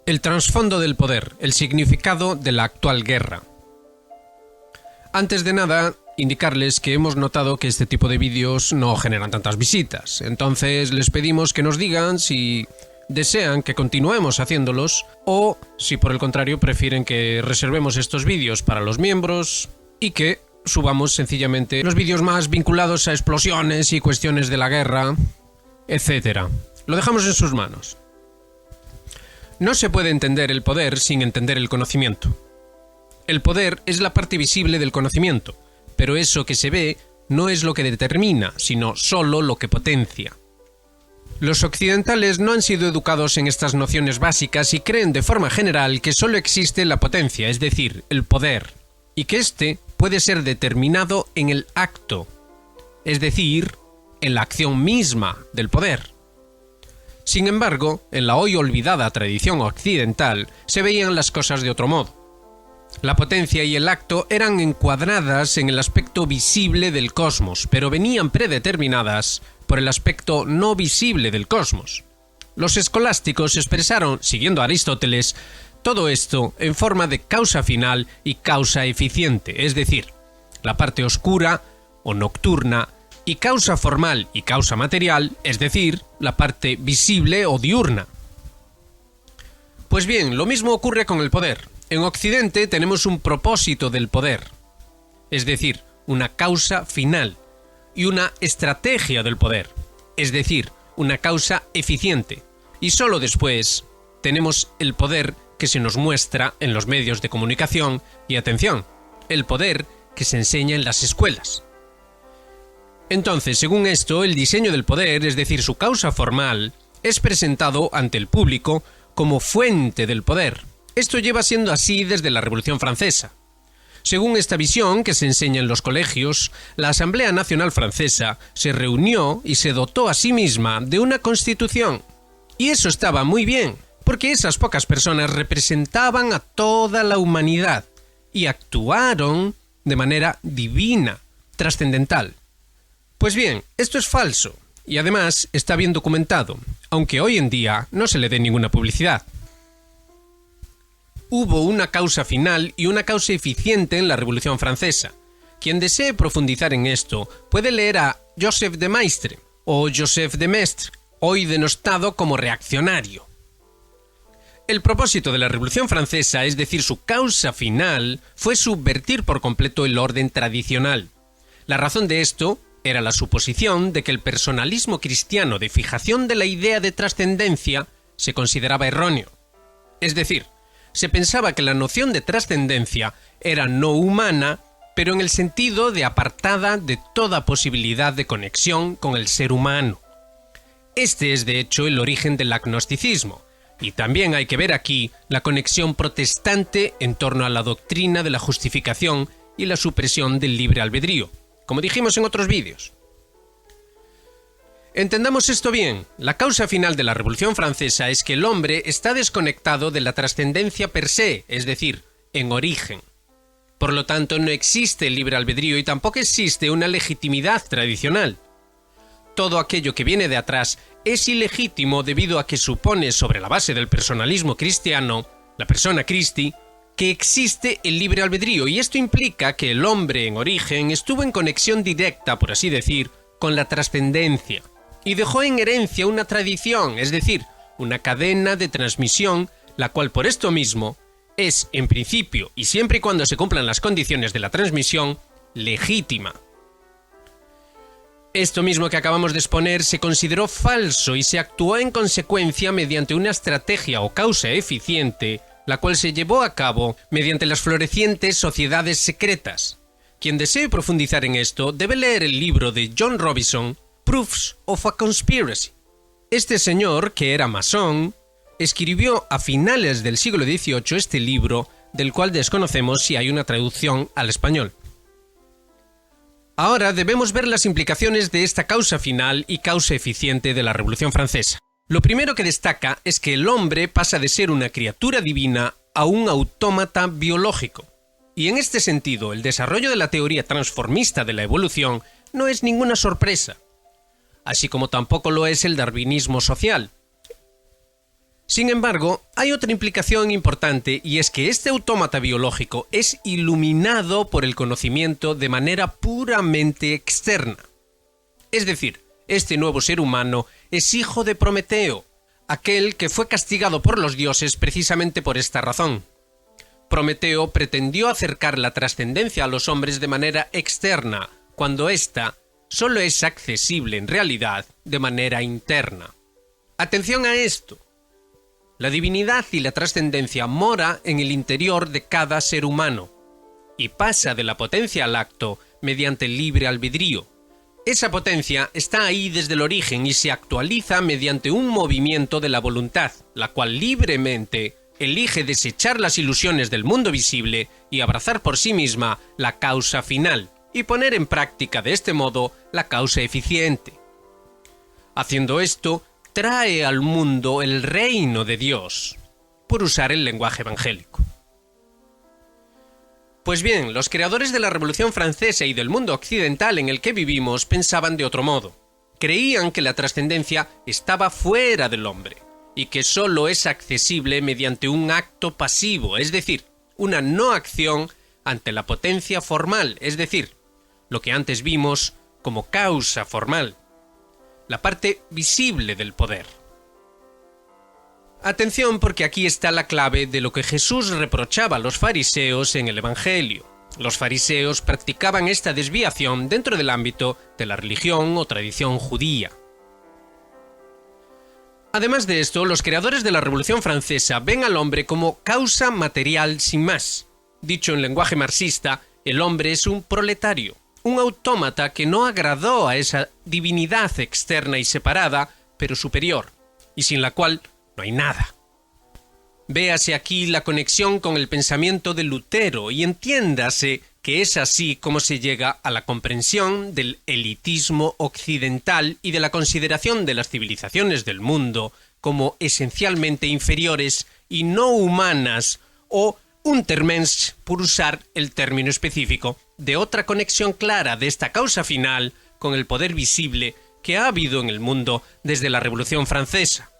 El trasfondo del poder, el significado de la actual guerra. Antes de nada, indicarles que hemos notado que este tipo de vídeos no generan tantas visitas. Entonces les pedimos que nos digan si desean que continuemos haciéndolos o si por el contrario prefieren que reservemos estos vídeos para los miembros y que subamos sencillamente los vídeos más vinculados a explosiones y cuestiones de la guerra, etc. Lo dejamos en sus manos. No se puede entender el poder sin entender el conocimiento. El poder es la parte visible del conocimiento, pero eso que se ve no es lo que determina, sino solo lo que potencia. Los occidentales no han sido educados en estas nociones básicas y creen de forma general que solo existe la potencia, es decir, el poder, y que éste puede ser determinado en el acto, es decir, en la acción misma del poder. Sin embargo, en la hoy olvidada tradición occidental se veían las cosas de otro modo. La potencia y el acto eran encuadradas en el aspecto visible del cosmos, pero venían predeterminadas por el aspecto no visible del cosmos. Los escolásticos expresaron, siguiendo a Aristóteles, todo esto en forma de causa final y causa eficiente, es decir, la parte oscura o nocturna, y causa formal y causa material, es decir, la parte visible o diurna. Pues bien, lo mismo ocurre con el poder. En Occidente tenemos un propósito del poder, es decir, una causa final, y una estrategia del poder, es decir, una causa eficiente, y solo después tenemos el poder que se nos muestra en los medios de comunicación y atención, el poder que se enseña en las escuelas. Entonces, según esto, el diseño del poder, es decir, su causa formal, es presentado ante el público como fuente del poder. Esto lleva siendo así desde la Revolución Francesa. Según esta visión que se enseña en los colegios, la Asamblea Nacional Francesa se reunió y se dotó a sí misma de una constitución. Y eso estaba muy bien, porque esas pocas personas representaban a toda la humanidad y actuaron de manera divina, trascendental. Pues bien, esto es falso, y además está bien documentado, aunque hoy en día no se le dé ninguna publicidad. Hubo una causa final y una causa eficiente en la Revolución Francesa. Quien desee profundizar en esto puede leer a Joseph de Maistre o Joseph de Maistre, hoy denostado como reaccionario. El propósito de la Revolución Francesa, es decir, su causa final, fue subvertir por completo el orden tradicional. La razón de esto era la suposición de que el personalismo cristiano de fijación de la idea de trascendencia se consideraba erróneo. Es decir, se pensaba que la noción de trascendencia era no humana, pero en el sentido de apartada de toda posibilidad de conexión con el ser humano. Este es de hecho el origen del agnosticismo, y también hay que ver aquí la conexión protestante en torno a la doctrina de la justificación y la supresión del libre albedrío, como dijimos en otros vídeos. Entendamos esto bien, la causa final de la Revolución Francesa es que el hombre está desconectado de la trascendencia per se, es decir, en origen. Por lo tanto, no existe el libre albedrío y tampoco existe una legitimidad tradicional. Todo aquello que viene de atrás es ilegítimo debido a que supone, sobre la base del personalismo cristiano, la persona Christi, que existe el libre albedrío, y esto implica que el hombre en origen estuvo en conexión directa, por así decir, con la trascendencia, y dejó en herencia una tradición, es decir, una cadena de transmisión, la cual por esto mismo es, en principio, y siempre y cuando se cumplan las condiciones de la transmisión, legítima. Esto mismo que acabamos de exponer se consideró falso y se actuó en consecuencia mediante una estrategia o causa eficiente, la cual se llevó a cabo mediante las florecientes sociedades secretas. Quien desee profundizar en esto debe leer el libro de John Robinson, Proofs of a Conspiracy. Este señor, que era masón, escribió a finales del siglo XVIII este libro, del cual desconocemos si hay una traducción al español. Ahora debemos ver las implicaciones de esta causa final y causa eficiente de la Revolución Francesa. Lo primero que destaca es que el hombre pasa de ser una criatura divina a un autómata biológico. Y en este sentido, el desarrollo de la teoría transformista de la evolución no es ninguna sorpresa, así como tampoco lo es el darwinismo social. Sin embargo, hay otra implicación importante y es que este autómata biológico es iluminado por el conocimiento de manera puramente externa. Es decir, este nuevo ser humano es hijo de Prometeo, aquel que fue castigado por los dioses precisamente por esta razón. Prometeo pretendió acercar la trascendencia a los hombres de manera externa, cuando ésta solo es accesible en realidad de manera interna. Atención a esto. La divinidad y la trascendencia mora en el interior de cada ser humano y pasa de la potencia al acto mediante el libre albedrío. Esa potencia está ahí desde el origen y se actualiza mediante un movimiento de la voluntad, la cual libremente elige desechar las ilusiones del mundo visible y abrazar por sí misma la causa final, y poner en práctica de este modo la causa eficiente. Haciendo esto, trae al mundo el reino de Dios, por usar el lenguaje evangélico. Pues bien, los creadores de la Revolución Francesa y del mundo occidental en el que vivimos pensaban de otro modo. Creían que la trascendencia estaba fuera del hombre, y que solo es accesible mediante un acto pasivo, es decir, una no acción ante la potencia formal, es decir, lo que antes vimos como causa formal, la parte visible del poder. Atención, porque aquí está la clave de lo que Jesús reprochaba a los fariseos en el Evangelio. Los fariseos practicaban esta desviación dentro del ámbito de la religión o tradición judía. Además de esto, los creadores de la Revolución Francesa ven al hombre como causa material sin más. Dicho en lenguaje marxista, el hombre es un proletario, un autómata que no agradó a esa divinidad externa y separada, pero superior, y sin la cual no hay nada. Véase aquí la conexión con el pensamiento de Lutero y entiéndase que es así como se llega a la comprensión del elitismo occidental y de la consideración de las civilizaciones del mundo como esencialmente inferiores y no humanas o untermensch, por usar el término específico, de otra conexión clara de esta causa final con el poder visible que ha habido en el mundo desde la Revolución Francesa.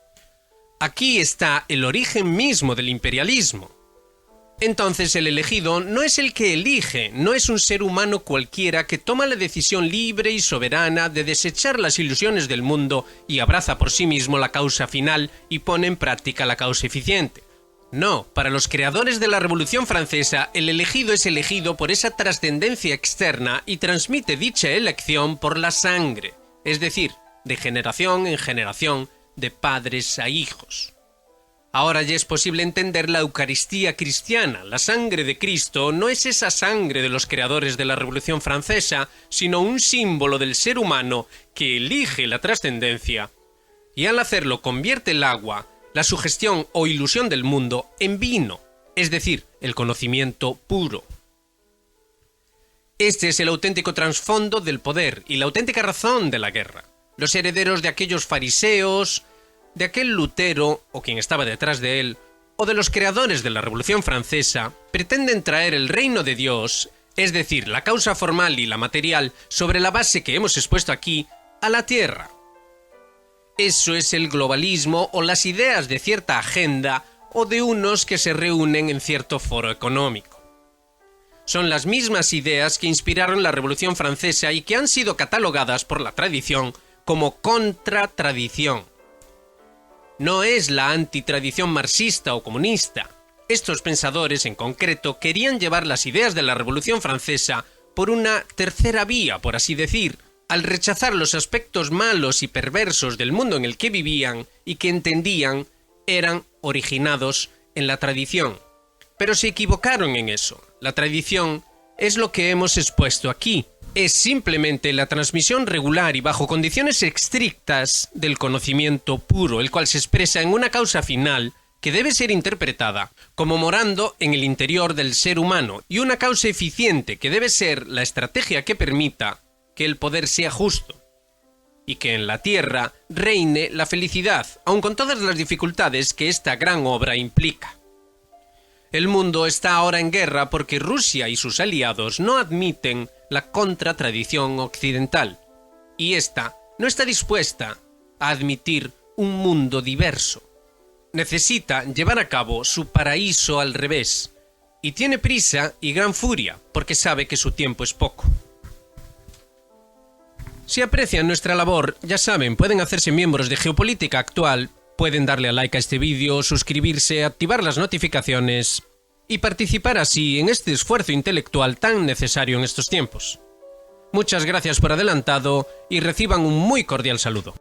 Aquí está el origen mismo del imperialismo. Entonces el elegido no es el que elige, no es un ser humano cualquiera que toma la decisión libre y soberana de desechar las ilusiones del mundo y abraza por sí mismo la causa final y pone en práctica la causa eficiente. No, para los creadores de la Revolución Francesa, el elegido es elegido por esa trascendencia externa y transmite dicha elección por la sangre, es decir, de generación en generación, de padres a hijos. Ahora ya es posible entender la Eucaristía cristiana. La sangre de Cristo no es esa sangre de los creadores de la Revolución Francesa, sino un símbolo del ser humano que elige la trascendencia y al hacerlo convierte el agua, la sugestión o ilusión del mundo, en vino, es decir, el conocimiento puro. Este es el auténtico trasfondo del poder y la auténtica razón de la guerra. Los herederos de aquellos fariseos, de aquel Lutero, o quien estaba detrás de él, o de los creadores de la Revolución Francesa, pretenden traer el reino de Dios, es decir, la causa formal y la material, sobre la base que hemos expuesto aquí, a la tierra. Eso es el globalismo o las ideas de cierta agenda o de unos que se reúnen en cierto foro económico. Son las mismas ideas que inspiraron la Revolución Francesa y que han sido catalogadas por la tradición como contratradición. No es la antitradición marxista o comunista. Estos pensadores en concreto querían llevar las ideas de la Revolución Francesa por una tercera vía, por así decir, al rechazar los aspectos malos y perversos del mundo en el que vivían y que entendían eran originados en la tradición. Pero se equivocaron en eso. La tradición es lo que hemos expuesto aquí. Es simplemente la transmisión regular y bajo condiciones estrictas del conocimiento puro, el cual se expresa en una causa final que debe ser interpretada como morando en el interior del ser humano y una causa eficiente que debe ser la estrategia que permita que el poder sea justo y que en la tierra reine la felicidad, aun con todas las dificultades que esta gran obra implica. El mundo está ahora en guerra porque Rusia y sus aliados no admiten la contratradición occidental, y ésta no está dispuesta a admitir un mundo diverso. necesita llevar a cabo su paraíso al revés, y tiene prisa y gran furia, porque sabe que su tiempo es poco. Si aprecian nuestra labor, ya saben, pueden hacerse miembros de Geopolítica Actual, pueden darle a like a este vídeo, suscribirse, activar las notificaciones y participar así en este esfuerzo intelectual tan necesario en estos tiempos. Muchas gracias por adelantado y reciban un muy cordial saludo.